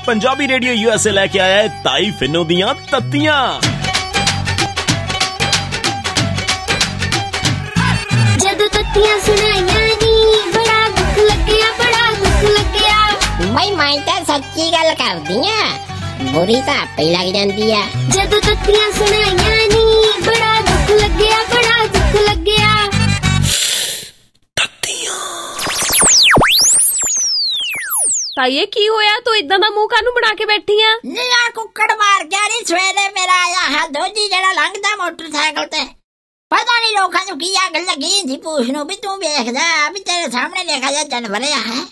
Punjabi radio USA लेके आया है ताई फिन्नो दियां तत्तियां। जदों तत्तियां सुनाइयां नी बड़ा दुख लग्या, बड़ा दुख लग्या। मैं तो सच्ची गल करदी आ, बुरी तो आपे लग जांदी आ। जदों तत्तियां सुनाइयां नी बड़ा दुख लग्या, बड़ा दुख लग्या। ताईए की होया तू इदां दा मुंह कानू बना के बैठी आ? नीला कुक्कड़ मार गया नी सवेरे मेरा आया है दोजी जड़ा लंघदा मोटरसाइकिल ते। पता नहीं लोकां नूं की अग लगी जी पूछनू भी तू वेखदा भी तेरे सामने देखा जा जानवर है।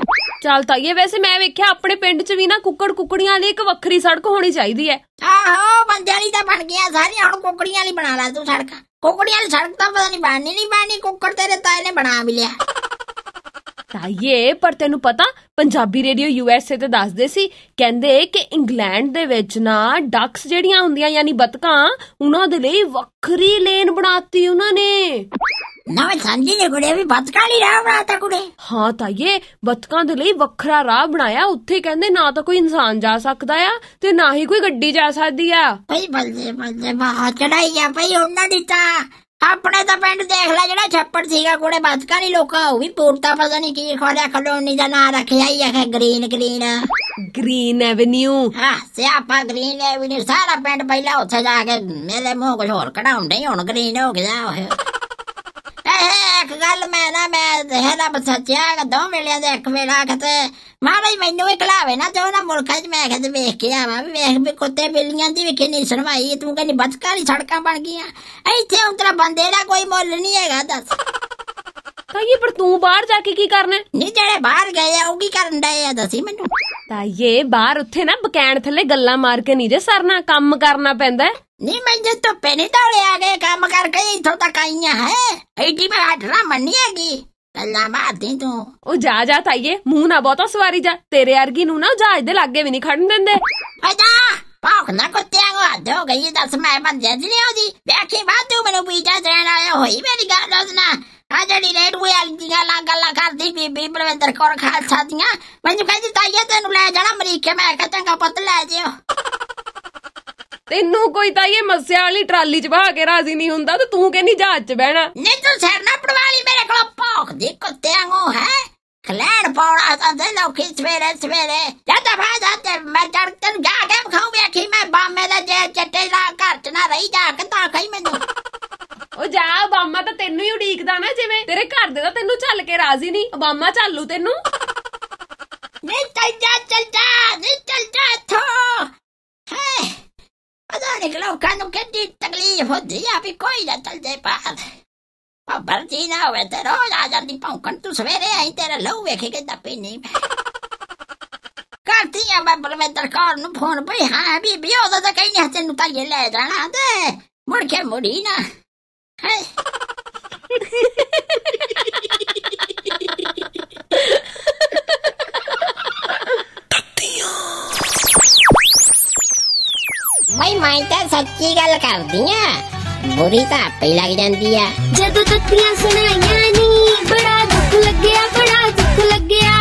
चल ताईए वैसे मैं वेख्या अपने पिंड च भी ना कुक्कड़ कुकड़ियां दी एक वक्खरी सड़क होनी चाहिदी है। आहो बंदे वाली तां बन गया सारी, हुण कुकड़ियां वाली बना ला तू सड़क। कुकड़ियां वाली सड़क तां पता नहीं बननी कुक्कड़ तेरे ताए ने बना भी लिया। ताईए पर तेनू पता पंजाबी रेडियो यूएसए ते दसदे सी कहंदे कि इंग्लैंड दे विच ना डक्स जेड़ियां हुंदियां यानी बतकां उन्हां दे लई वक्खरी लेन बनाती उन्हां ने। ना मैं समझी नहीं कुड़े भी बतकां ली राह बनाता कुड़े। हाँ ताईए बतकां दे लई वखरा राह बनाया, उत्थे कहंदे ना तो कोई इंसान जा सकदा आ ते ना ही कोई गड्डी जा सकदी आ। भई बल्ले बहुत चढ़ाई आ भई उन्हां दी तां। अपने तो पिंड देख ला जड़ा छप्पड़ सीगा कुड़े बतका नहीं लोका भी पूरता पता नहीं की खोलिया कॉलोनी का ना रखिया ही है ग्रीन एवेन्यू। हाँ स्यापा ग्रीन एवेन्यू सारा पिंड पहला उत्थे जाके मेरे मुंह कुछ होर कढ़ाउंदे हुण ग्रीन हो गया। एक गल मैं रब सच्चा दो वेलिया दे एक वेला किते महाराज मैनू भी खिलावे ना ते उन्हां मुल्कां च मैं कदे वेख के आवां भी वेख भी कुत्ते बिल्लियां दी भी किन्नी सुनवाई तू कहनी बतकां दी सड़कां बन गईयां इत्थे उतरा बंदे दा कोई मुੱਲ नहीं हैगा। दस ताईए पर तू बाहर जाके की करना? नहीं जेड़े बाहर गए आ ओ की करन डए आ दसी मैनू। ताईए बाहर उत्थे ना बकैन थल्ले गल्लां मार के नहीं जे सरना, काम करना पैंदा है। नहीं मैं जो धुप्पे नहीं दौड़े आ गए काम करके इथों तक आईयां है एडी मैं हटना मन्नी हैगी गल्लां मारदी तू। ओ जा ताईए मुंह ना बहुता सवारी जा, तेरे अर्गी नू ना जहाज दे लागे भी नहीं खड़न देंदे। आजा भौंकना कुत्तियां को हद हो गई दस मैं बंदे दी नहीं होदी वेखी बात तू मैनू पीछा देण आया होई मेरी गल दसना आ जड़ी रेडूए वाली दी गल्लां करदी बीबी बलविंदर कौर खालसा दियां मैनू कहदी ताईए तेनू ले जाना अमरीके। मैं कह चंगा पुत्त ले जियो। तेनू कोई ताईए मस्या वाली ट्राली च बहा के राजी नहीं हुंदा ते तू कहनी जहाज च बहना। नहीं तू सिर ना पड़वाली मेरे को भौंकदी कुत्तियां को है खलैण पौड़ा साथे लौकी सवेरे सवेरे जाता भा जाते मैं चढ़ तेन जाके खाऊं वेखी मैं बामे दा जे चट्टे ला घर च ना रही जाके तां कही मैनू। ओ जा बामा तो तेनू ही उड़ीकदा ना जिवें तेरे घर दे तां तेनू चल के राजी नहीं, बामा चालू तेनू। नहीं चल जा इथों है पता नहीं लोकां नूं किड्डी तकलीफ होंदी आ भी कोई ना चल जाए बाहर। भर्ती ना होवे ते रोज आ जाती भौंकण तू सवेरे आई तेरा लहू वेखे के दपी नहीं करती आ मैं बलविंदर कौर नूं फोन भई हाँ बीबी ओदा तां कहीं नहीं तेनू ताईए ले जाना ते मुड़ के मुड़ी ना है। मैं तो सच्ची गल करदी आ, बुरी तो आपे लग जांदी आ। जदों तत्तियां सुनाइयां नी बड़ा दुख लग्या, बड़ा दुख लग्या।